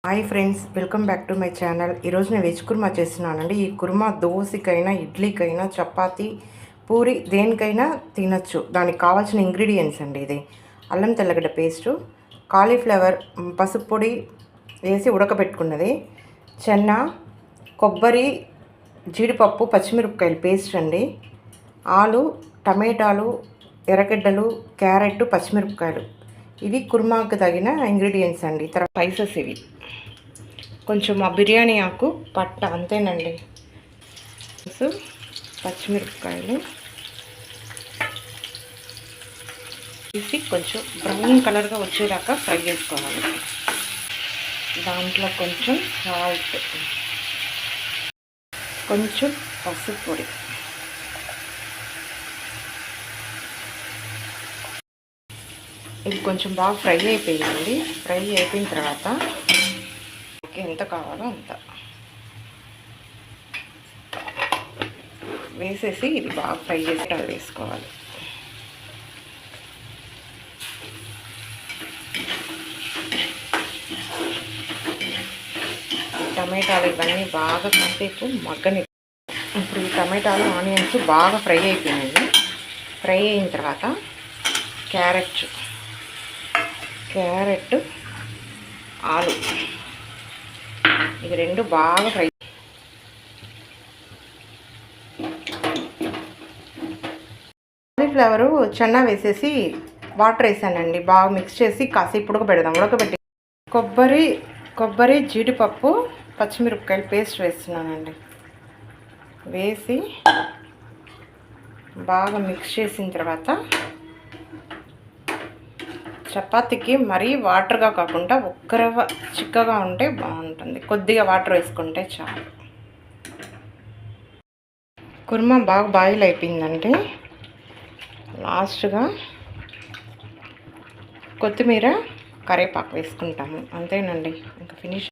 Hi friends, welcome back to my channel. ఈరోజు నేను veg kurma చేస్తున్నానండి. ఈ కుర్మా దోశకైనా, ఇడ్లీకైనా, చపాతీ, పూరి దేనికైనా తినచ్చు. దానికి కావాల్సిన ఇంగ్రీడియంట్స్ అండి ఇది: అల్లం తెల్లగడ్డ పేస్టు, కాలీఫ్లవర్ పసుపు పొడి వేసి ఉడకబెట్టుకున్నది, చెన్న, కొబ్బరి, జీడిపప్పు, పచ్చిమిరపకాయలు పేస్ట్ అండి, ఆలు, టమాటాలు, ఎర్రగడ్డలు, క్యారెట్, పచ్చిమిరపకాయలు. ఇవి కుర్మాకు తగిన ఇంగ్రీడియంట్స్ అండి. తర్వాత స్పైసెస్ ఇవి కొంచెం ఆ బిర్యానీ ఆకు పట్ట, అంతేనండి. పచ్చిమిరపకాయలు తీసి కొంచెం బ్రౌన్ కలర్గా వచ్చేదాకా ఫ్రై చేసుకోవాలి. దాంట్లో కొంచెం సాల్ట్, కొంచెం పసుపు పొడి, ఇది కొంచెం బాగా ఫ్రై అయిపోయిందండి. ఫ్రై అయిపోయిన తర్వాత ఎంత కావాలో అంత వేసేసి ఇది బాగా ఫ్రై చేసి అది వేసుకోవాలి. టమాటాలు ఇవన్నీ బాగా కాసేపు మగ్గని. ఇప్పుడు ఈ టమాటాలు, ఆనియన్స్ బాగా ఫ్రై అయిపోయినాయి. ఫ్రై అయిన తర్వాత క్యారెట్, ఆలు, ఇవి రెండు బాగా ఫ్రై. కాలీఫ్లవరు చెన్న వేసేసి వాటర్ వేసానండి. బాగా మిక్స్ చేసి కాసేపు ఉడకబెట్టి కొబ్బరి, జీడిపప్పు, పచ్చిమిరపకాయలు పేస్ట్ వేస్తున్నానండి. వేసి బాగా మిక్స్ చేసిన తర్వాత చపాతీకి మరీ వాటర్గా కాకుండా ఒక్కరవ్వ చిక్కగా ఉంటే బాగుంటుంది. కొద్దిగా వాటర్ వేసుకుంటే చాలు. కుర్మా బాగా బాయిల్ అయిపోయిందంటే లాస్ట్గా కొత్తిమీర, కరివేపాకు వేసుకుంటాము. అంతేనండి, ఇంకా ఫినిష్.